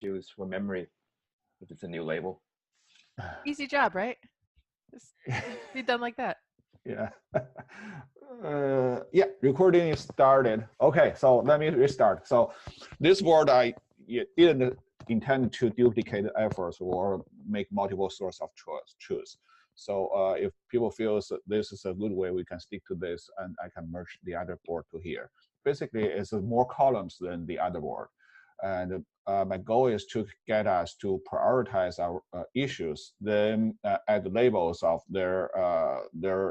issues for memory if it's a new label? Easy job, right? Just be done like that. Yeah. Yeah, recording is started. Okay, so let me restart. So this board, I didn't intend to duplicate efforts or make multiple sources of truth. So if people feel this is a good way, we can stick to this, and I can merge the other board to here. Basically, it's more columns than the other board. And my goal is to get us to prioritize our issues, then add labels of their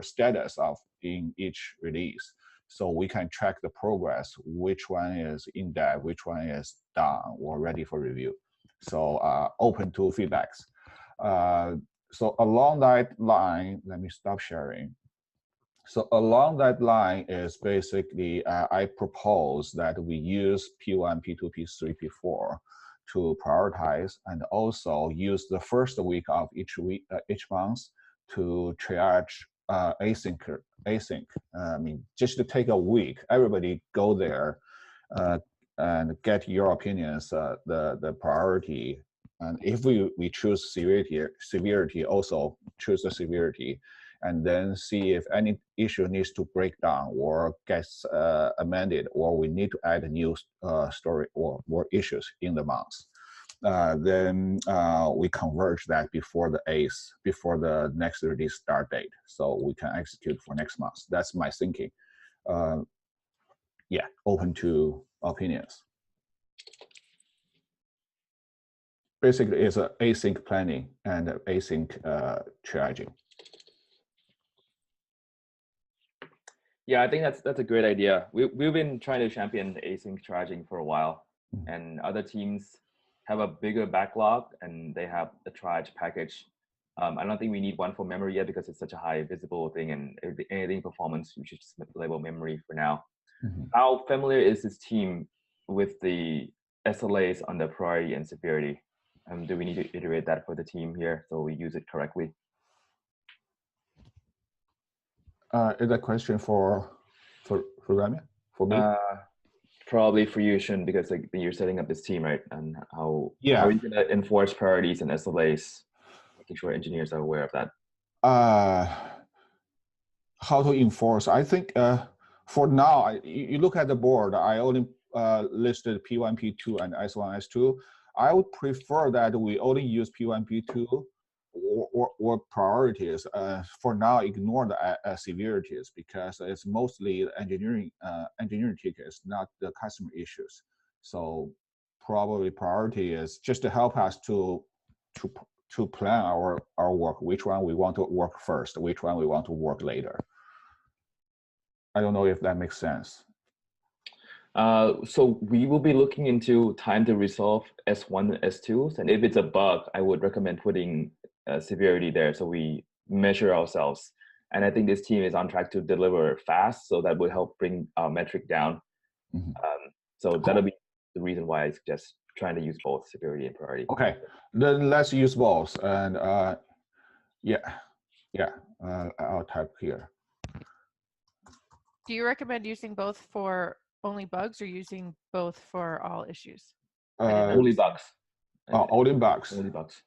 status of in each release, so we can track the progress, which one is in depth, which one is done or ready for review. So open to feedbacks. So along that line, let me stop sharing. So along that line is basically, I propose that we use P1, P2, P3, P4 to prioritize, and also use the first week of each month to triage async. I mean, just to take a week, everybody go there and get your opinions, the priority. And if we choose severity, also choose the severity, and then see if any issue needs to break down or gets amended, or we need to add a new story or more issues in the month. Then we converge that before the next release start date, so we can execute for next month. That's my thinking. Yeah, open to opinions. Basically, it's an async planning and async triaging. Yeah, I think that's a great idea. We've been trying to champion async triaging for a while, and other teams have a bigger backlog and they have a triage package. I don't think we need one for memory yet because it's such a high visible thing, and anything performance, we should just label memory for now. How familiar is this team with the SLAs on the priority and severity? Do we need to iterate that for the team here so we use it correctly? Is that question for Rami? For me? Probably for you, Shun, because like you're setting up this team, right? And how are you going to enforce priorities and SLAs, making sure engineers are aware of that? How to enforce? I think for now, you look at the board, I only listed P1, P2, and S1, S2. I would prefer that we only use P1, P2 or priorities. For now, ignore the severities, because it's mostly engineering tickets, not the customer issues. So probably priority is just to help us to plan our work, which one we want to work first, which one we want to work later. I don't know if that makes sense. So we will be looking into time to resolve S1 and S2s, and if it's a bug, I would recommend putting severity there so we measure ourselves. And I think this team is on track to deliver fast, so that would help bring our metric down. So that'll be the reason why I suggest trying to use both severity and priority. Okay, then let's use both. And I'll type here. Do you recommend using both for only bugs or using both for all issues? Only bugs. Only bugs. Only bugs.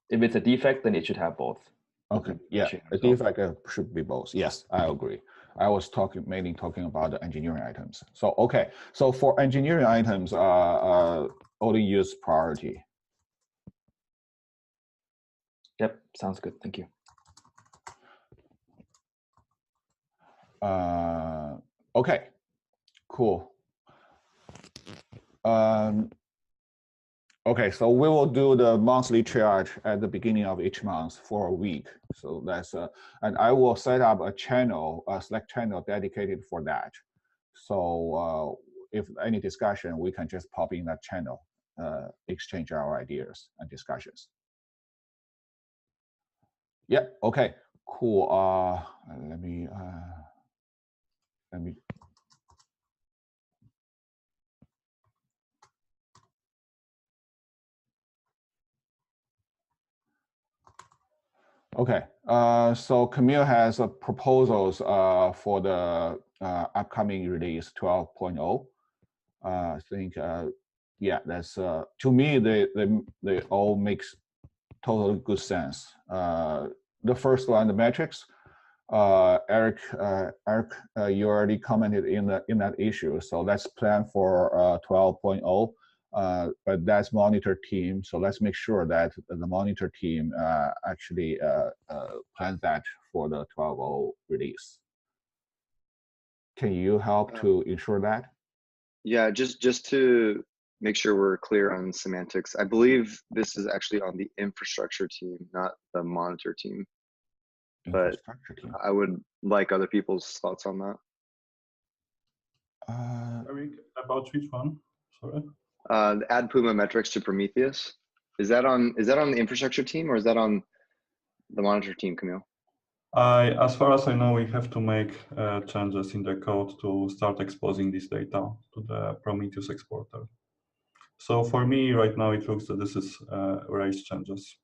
If it's a defect, then it should have both. Okay, yeah, a defect should be both. Yes, I agree. I was mainly talking about the engineering items. So, okay, so for engineering items, only use priority. Yep, sounds good, thank you. Okay, cool. Okay, so we will do the monthly triage at the beginning of each month for a week. So that's and I will set up a channel, a Slack channel dedicated for that. So if any discussion, we can just pop in that channel, exchange our ideas and discussions. Yeah. Okay. Cool. Let me. Okay, so Camille has proposals for the upcoming release 12.0. I think Yeah, that's to me they all makes totally good sense. The first one, the metrics. Eric, you already commented in that issue. So let's plan for 12.0. But that's monitor team. So let's make sure that the monitor team actually plans that for the 12.0 release. Can you help to ensure that? Yeah, just to make sure we're clear on semantics, I believe this is actually on the infrastructure team, not the monitor team. But I would like other people's thoughts on that. Eric, about which one? Sorry. Add Puma metrics to Prometheus. Is that on the infrastructure team, or is that on the monitor team, Camille? As far as I know, we have to make changes in the code to start exposing this data to the Prometheus exporter. So for me, right now, it looks that this is race changes.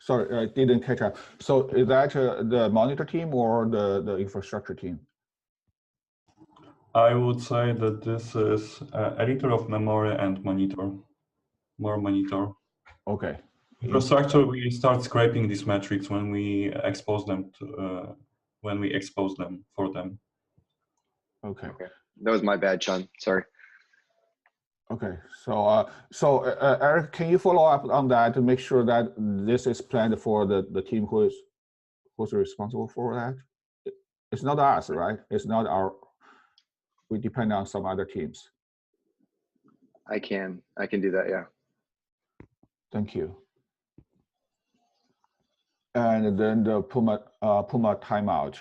Sorry, I didn't catch up. So is that the monitor team or the infrastructure team? I would say that this is editor of memory and monitor, more monitor. Okay. Infrastructure, we start scraping these metrics when we expose them for them. Okay. Okay, that was my bad, Chun. Sorry. Okay, so Eric, can you follow up on that to make sure that this is planned for the team who's responsible for that? It's not us, right? It's not our. We depend on some other teams. I can do that. Yeah. Thank you. And then the Puma timeout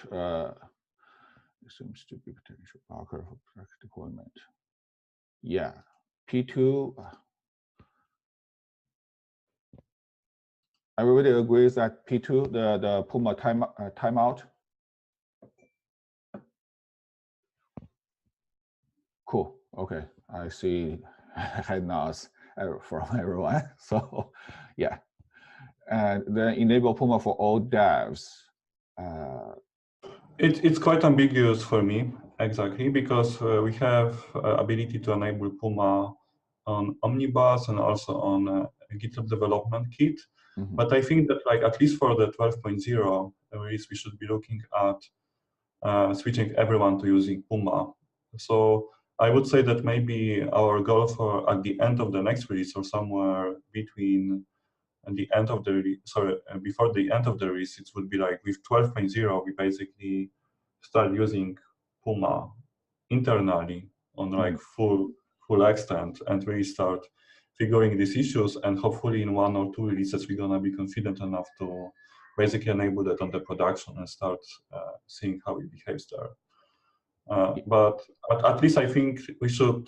seems to be potential blocker for practice deployment. Yeah, P2. Everybody agrees that P2, the Puma timeout. Cool. Okay, I see head nods from everyone. So, yeah, and then enable Puma for all devs. It's quite ambiguous for me, exactly, because we have ability to enable Puma on Omnibus and also on GitHub Development Kit. Mm-hmm. But I think that, like, at least for the 12.0 release, we should be looking at switching everyone to using Puma. So I would say that maybe our goal for at the end of the next release, or somewhere between the end of the release, before the end of the release, it would be like with 12.0, we basically start using Puma internally on like full extent and really start figuring these issues, and hopefully in 1 or 2 releases we're gonna be confident enough to basically enable that on the production and start seeing how it behaves there. But at least I think we should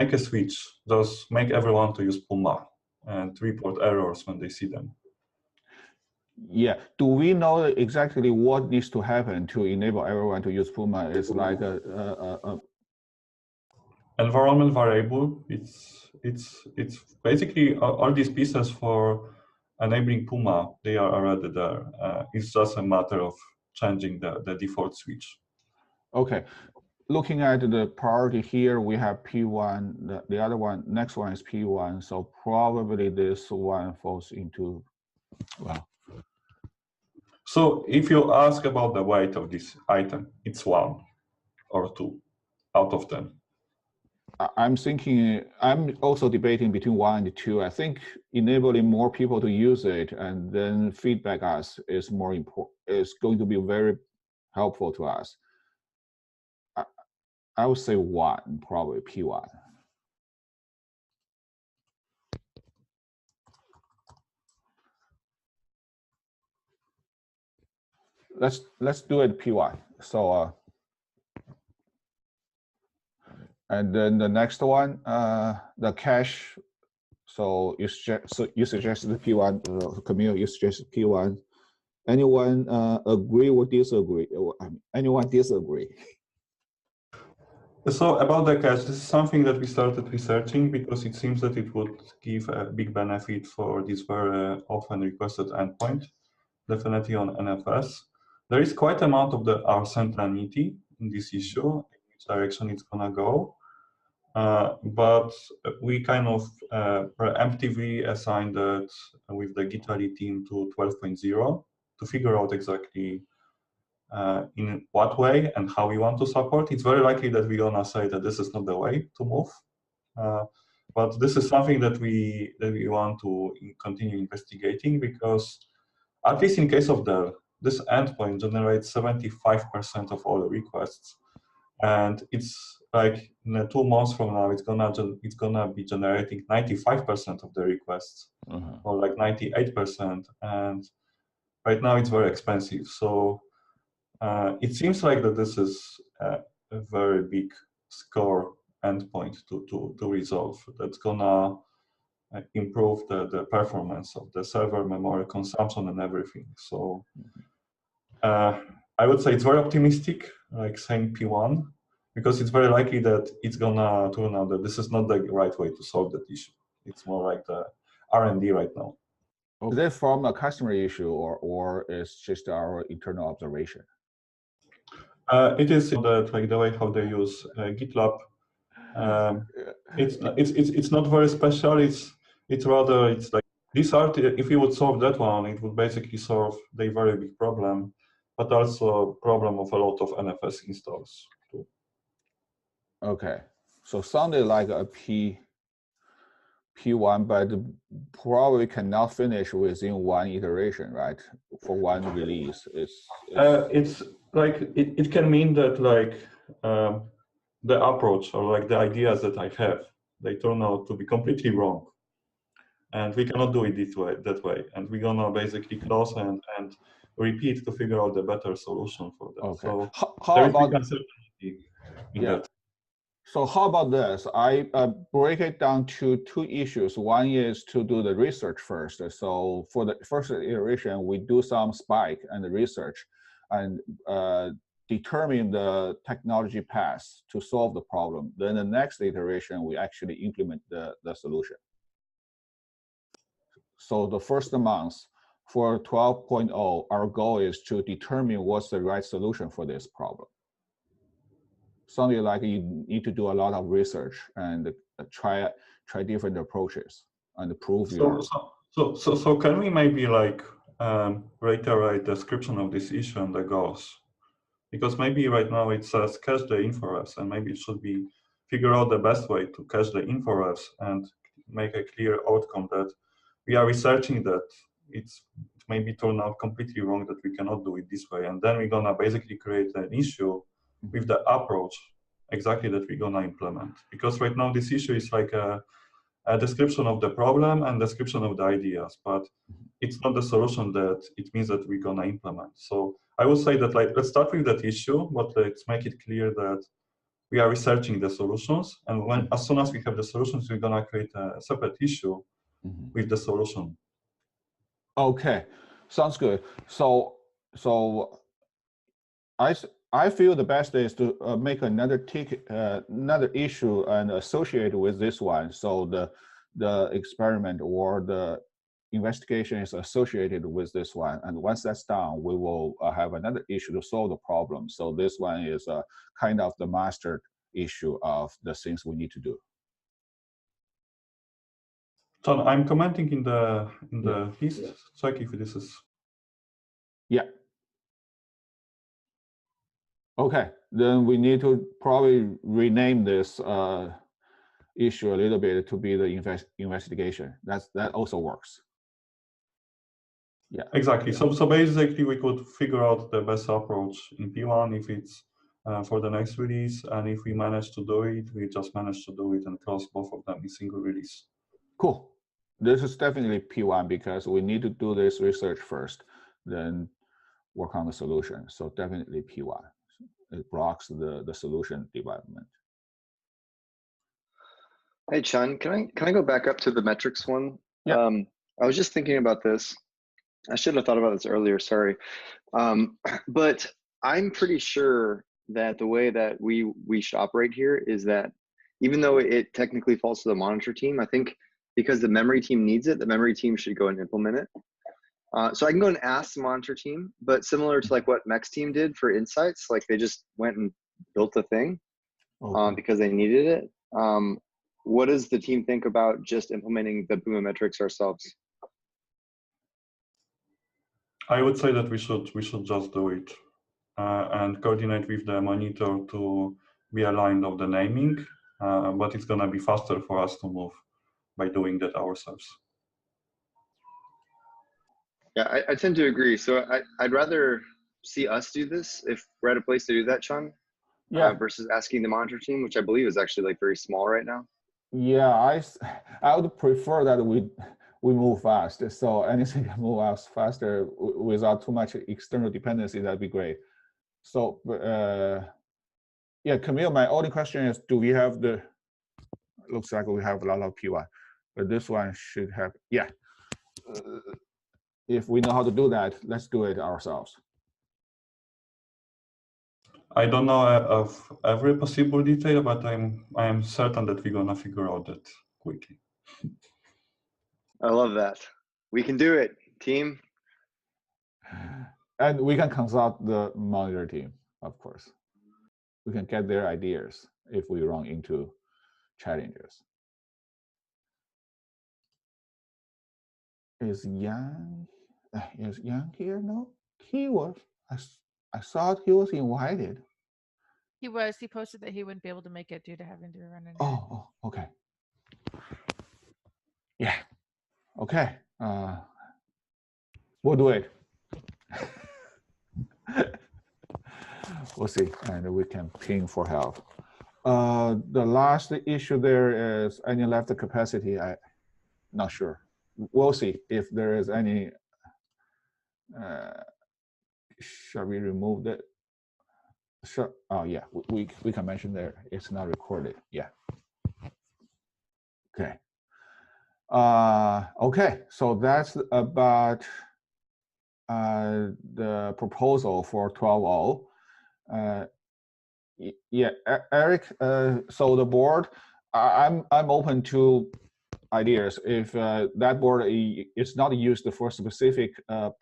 make a switch, just make everyone to use Puma and report errors when they see them. Yeah. Do we know exactly what needs to happen to enable everyone to use Puma? It's like a environment variable. It's basically all these pieces for enabling Puma. They are already there. It's just a matter of changing the default switch. Okay. Looking at the priority here, we have P1. The other one, next one is P1. So probably this one falls into, well. So if you ask about the weight of this item, it's 1 or 2 out of 10. I'm thinking, I'm also debating between 1 and 2. I think enabling more people to use it and then feedback us is more important. It's going to be very helpful to us. I would say 1, probably P1. Let's do it P1. So and then the next one, the cache. So you suggested the P1. Camille, you suggested P1. Anyone agree or disagree? Anyone disagree? So about the cache, this is something that we started researching because it seems that it would give a big benefit for this very often requested endpoint, definitely on NFS. There is quite amount of the RCentranity in this issue, in which direction it's gonna go. But we kind of preemptively assigned it with the Gitali team to 12.0 to figure out exactly in what way and how we want to support. It's very likely that we're gonna say that this is not the way to move, but this is something that we want to continue investigating, because at least in case of Dell, this endpoint generates 75% of all the requests, and it's like in 2 months from now, it's gonna be generating 95% of the requests, or like 98%, and right now it's very expensive. So it seems like that this is a very big score endpoint to resolve. That's gonna improve the performance of the server, memory consumption, and everything. So I would say it's very optimistic, like saying P1, because it's very likely that it's gonna turn out that this is not the right way to solve that issue. It's more like the R&D right now. Is this from a customer issue, or is just our internal observation? It is like the way how they use GitLab. It's not very special. It's rather, it's like this art. If you would solve that one, it would basically solve the very big problem, but also a problem of a lot of NFS installs too. Okay, so sounded like a P1, but probably cannot finish within one iteration, right? For one release, it's like it can mean that like the approach or like the ideas that I have, they turn out to be completely wrong, and we cannot do it that way, and we're gonna basically close and repeat to figure out the better solution for that. Okay. So how about uncertainty in that. So how about this? I break it down to 2 issues. One is to do the research first. So for the first iteration, we do some spike and research and determine the technology path to solve the problem. Then the next iteration, we actually implement the solution. So the first month for 12.0, our goal is to determine what's the right solution for this problem. Something like you need to do a lot of research and try different approaches and prove your. So can we maybe like reiterate the description of this issue and the goals? Because maybe right now it says cache the InfoRefs, and maybe it should be figure out the best way to cache the InfoRefs and make a clear outcome that we are researching that it maybe turned out completely wrong, that we cannot do it this way, and then we're gonna basically create an issue with the approach exactly that we're gonna implement. Because right now this issue is like a description of the problem and description of the ideas, but it's not the solution that it means that we're gonna implement. So I would say that like let's start with that issue, but let's make it clear that we are researching the solutions, and as soon as we have the solutions, we're gonna create a separate issue with the solution. Okay, sounds good. So I feel the best is to make another ticket, another issue, and associate with this one. So the experiment or the investigation is associated with this one. And once that's done, we will have another issue to solve the problem. So this one is kind of the master issue of the things we need to do. John, I'm commenting in the piece. Check if this is. Yeah. Okay, then we need to probably rename this issue a little bit to be the investigation. That also works. Yeah. Exactly. So basically, we could figure out the best approach in P1 if it's for the next release, and if we manage to do it, we just manage to do it and close both of them in single release. Cool. This is definitely P1 because we need to do this research first, then work on the solution. So definitely P1. It blocks the solution development. Hey, Chun, can I go back up to the metrics one? Yeah. I was just thinking about this. I should have thought about this earlier, sorry. But I'm pretty sure that the way that we should operate here is that even though it technically falls to the monitor team, I think because the memory team needs it, the memory team should go and implement it. So I can go and ask the monitor team, but similar to like what Mex team did for insights, like they just went and built a thing Okay. because they needed it. What does the team think about just implementing the Puma metrics ourselves? I would say that we should just do it and coordinate with the monitor to be aligned of the naming, but it's gonna be faster for us to move by doing that ourselves. Yeah, I tend to agree. So I'd rather see us do this if we're at a place to do that, Sean, Yeah. versus asking the monitor team, which I believe is actually like very small right now. Yeah, I would prefer that we move fast. So anything can move us faster without too much external dependency, that'd be great. So yeah, Camille, my only question is, do we have the, looks like we have a lot of P1, but this one should have, yeah. If we know how to do that, let's do it ourselves. I don't know of every possible detail, but I am certain that we're gonna figure out that quickly. I love that. We can do it, team. And we can consult the monitor team, of course. We can get their ideas if we run into challenges. Is Yang here? No, he was. I thought he was invited. He was. He posted that he wouldn't be able to make it due to having to run an errand. Oh, okay. Yeah. Okay. We'll do it. We'll see, and we can ping for help. The last issue there is any left capacity. I'm not sure. We'll see if there is any. Shall we remove that? Sure. Oh yeah, we can mention there. It's not recorded. Yeah. Okay. Okay. So that's about the proposal for 12.0. Yeah, Eric. So the board, I'm open to ideas. If that board is not used for specific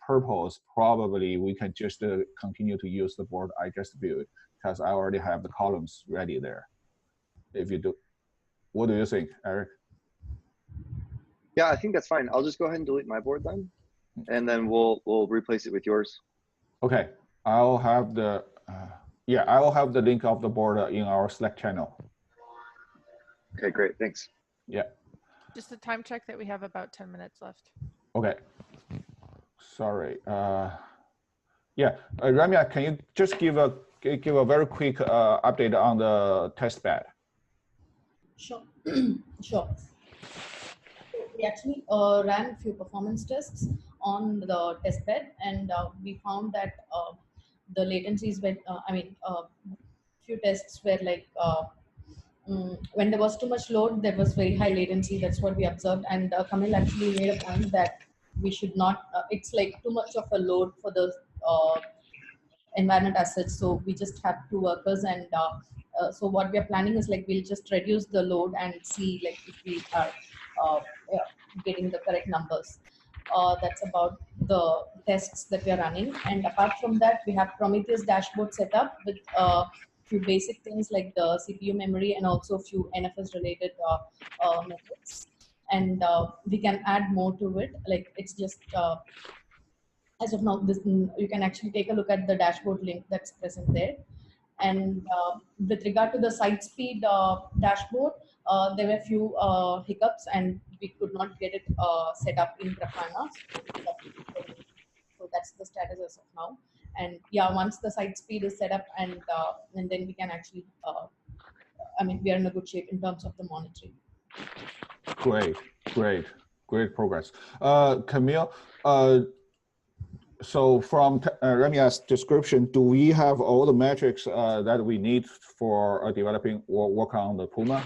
purpose, probably we can just continue to use the board I just built, because I already have the columns ready there. If you do, what do you think, Eric? Yeah, I think that's fine. I'll just go ahead and delete my board then, and then we'll replace it with yours. Okay, I'll have the yeah, I will have the link of the board in our Slack channel. Okay, great. Thanks. Yeah. Just a time check that we have about 10 minutes left. Okay. Sorry. Yeah, Ramya, can you just give a very quick update on the test bed? Sure. Sure. We actually ran a few performance tests on the test bed, and we found that the latencies were, few tests were like, when there was too much load, there was very high latency. That's what we observed. And Kamil actually made a point that we should not, it's like too much of a load for the environment as such. So we just have 2 workers, and so what we are planning is like, we'll just reduce the load and see like if we are getting the correct numbers. That's about the tests that we are running. And apart from that, we have Prometheus dashboard set up with few basic things like the CPU memory and also a few NFS related metrics. And we can add more to it. Like it's just, as of now, this, you can actually take a look at the dashboard link that's present there. And with regard to the site speed dashboard, there were a few hiccups and we could not get it set up in Grafana. So that's the status as of now. And yeah, once the site speed is set up, and then we can actually, I mean, we are in a good shape in terms of the monitoring. Great progress. Camille, so from Ramya's description, do we have all the metrics that we need for developing or work on the Puma?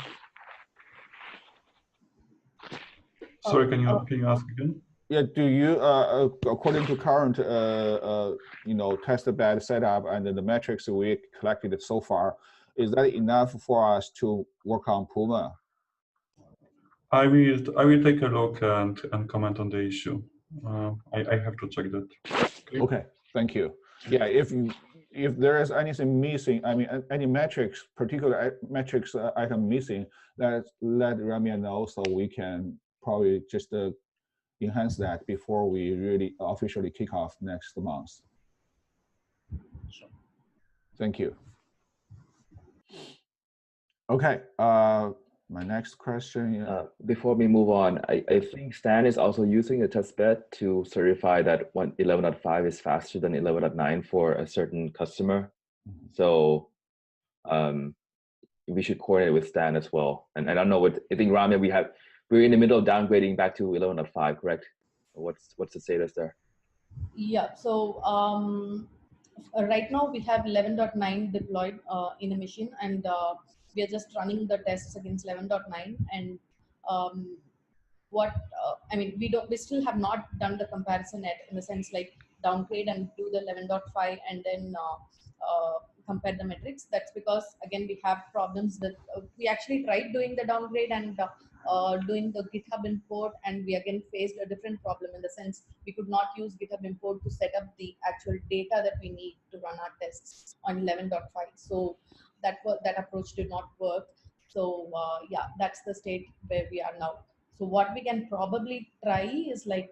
Sorry, can you ask again? Yeah, do you, according to current, test bed setup and the metrics we collected so far, is that enough for us to work on Puma? I will take a look and comment on the issue. I have to check that. Okay, thank you. Yeah, if you if there is anything missing, I mean, any metrics, particular metrics item missing, let Ramya know so we can probably just enhance that before we really officially kick off next month. Sure. Thank you. Okay, my next question. Before we move on, I think Stan is also using a testbed to certify that 11.5 is faster than 11.9 for a certain customer. So we should coordinate with Stan as well. And I don't know what, I think Ramya, we're in the middle of downgrading back to 11.5, correct? What's the status there? Yeah, so right now we have 11.9 deployed in a machine, and we are just running the tests against 11.9. And I mean, we still have not done the comparison yet, in the sense like downgrade and do the 11.5 and then compare the metrics. That's because again we have problems that we actually tried doing the downgrade and doing the GitHub import, and we again faced a different problem, in the sense we could not use GitHub import to set up the actual data that we need to run our tests on 11.5. So that approach did not work. So yeah, that's the state where we are now. So what we can probably try is like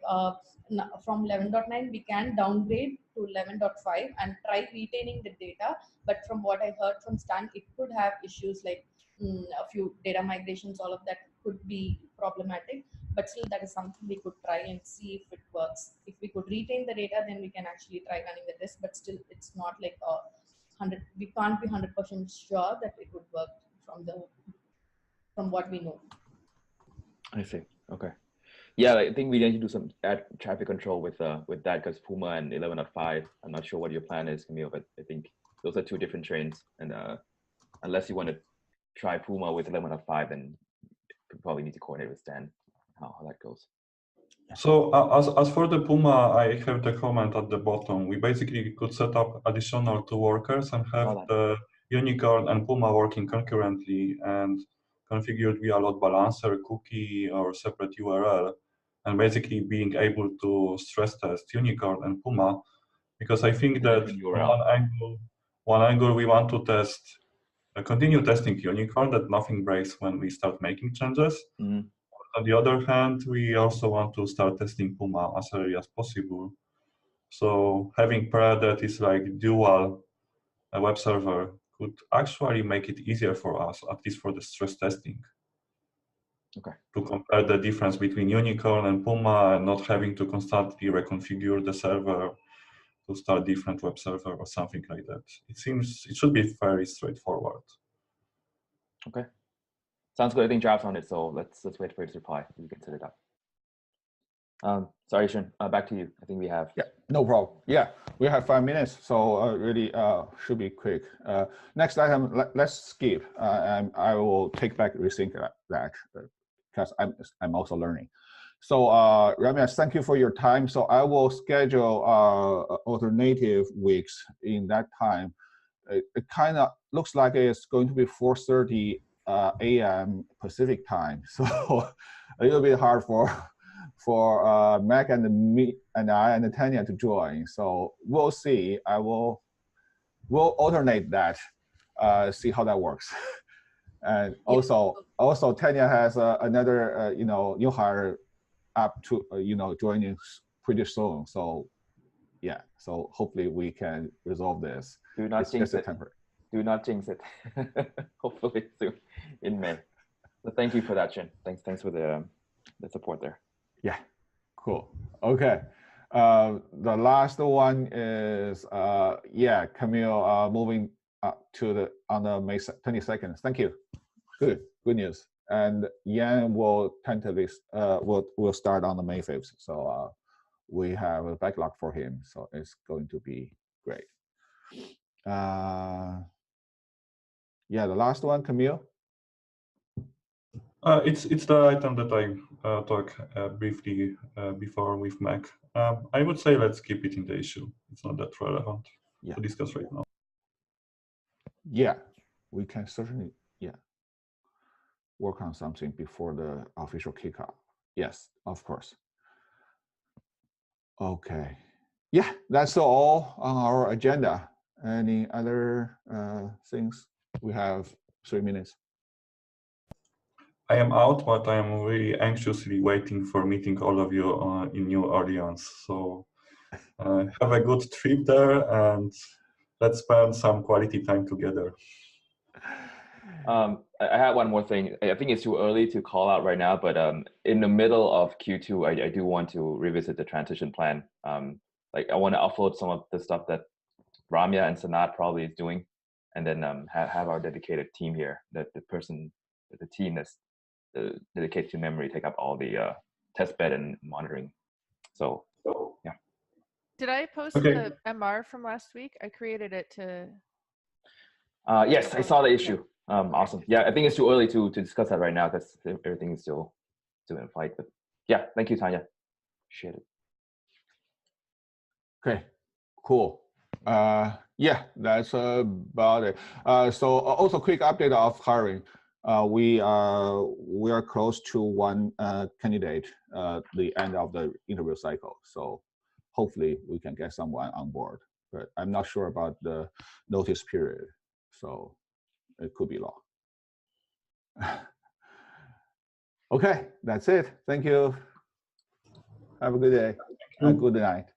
from 11.9 we can downgrade to 11.5 and try retaining the data. But from what I heard from Stan, it could have issues like a few data migrations, all of that could be problematic. But still, that is something we could try and see if it works. If we could retain the data, then we can actually try running the test. But still, it's not like 100. We can't be 100% sure that it would work from what we know. I see. Okay. Yeah, I think we need to do some add traffic control with that, because Puma and 11.5. I'm not sure what your plan is, Camille, but I think those are two different trains. And unless you want to try Puma with 11.5, then you probably need to coordinate with Stan how that goes. So as for the Puma, I have the comment at the bottom. We basically could set up additional 2 workers and have the Unicorn and Puma working concurrently and configured via load balancer, cookie, or separate URL, and basically being able to stress test Unicorn and Puma, because I think that one angle we want to test, continue testing Unicorn, that nothing breaks when we start making changes. Mm-hmm. On the other hand, we also want to start testing Puma as early as possible. So having paired that is like dual web server could actually make it easier for us, at least for the stress testing. Okay. To compare the difference between Unicorn and Puma and not having to constantly reconfigure the server to start different web server or something like that. It should be very straightforward. Okay. Sounds good. I think Jav's on it, so let's wait for his reply. We can set it up. Sorry, Shin. Back to you. I think we have. Yeah, no problem. Yeah, we have 5 minutes, so really should be quick. Next item, let's skip. I will take back rethink that because I'm also learning. So Ramya, thank you for your time. So I will schedule alternative weeks in that time. It kind of looks like it's going to be 4:30 a.m. Pacific time, so a little bit hard for Mac and me and I and Tanya to join. So we'll see. We'll alternate that, see how that works. And also Tanya has another new hire up to joining pretty soon. So yeah, so hopefully we can resolve this. Do not jinx it. Temporary. Do not jinx it. Hopefully soon in May. So thank you for that, Shin. Thanks for the support there. Yeah, cool. Okay. The last one is Camille moving to on the May 22nd. Thank you. Good news. And Yan will tentatively will start on the May 5th. So we have a backlog for him. So it's going to be great. Yeah, the last one, Camille. It's the item that I talked briefly before with Mac. I would say let's keep it in the issue. It's not that relevant to discuss right now. Yeah, we can certainly work on something before the official kickoff. Yes, of course. Okay. Yeah, that's all on our agenda. Any other things? We have 3 minutes. I am out, but I am really anxiously waiting for meeting all of you in New Orleans. So have a good trip there, and let's spend some quality time together. I have one more thing. I think it's too early to call out right now, but in the middle of Q2, I do want to revisit the transition plan. Like I want to offload some of the stuff that Ramya and Sanat probably is doing, and then have our dedicated team here, the team that's dedicated to memory, take up all the test bed and monitoring. So yeah. Did I post Okay. the MR from last week? I created it to. Yes, I saw the issue. Awesome. Yeah, I think it's too early to discuss that right now because everything is still in flight. But yeah, thank you, Tanya. Appreciate it. Okay, cool. Yeah, that's about it. So also quick update of hiring. We are close to one candidate the end of the interview cycle. So hopefully we can get someone on board. But I'm not sure about the notice period. So it could be long. Okay, that's it. Thank you. Have a good day. Good night.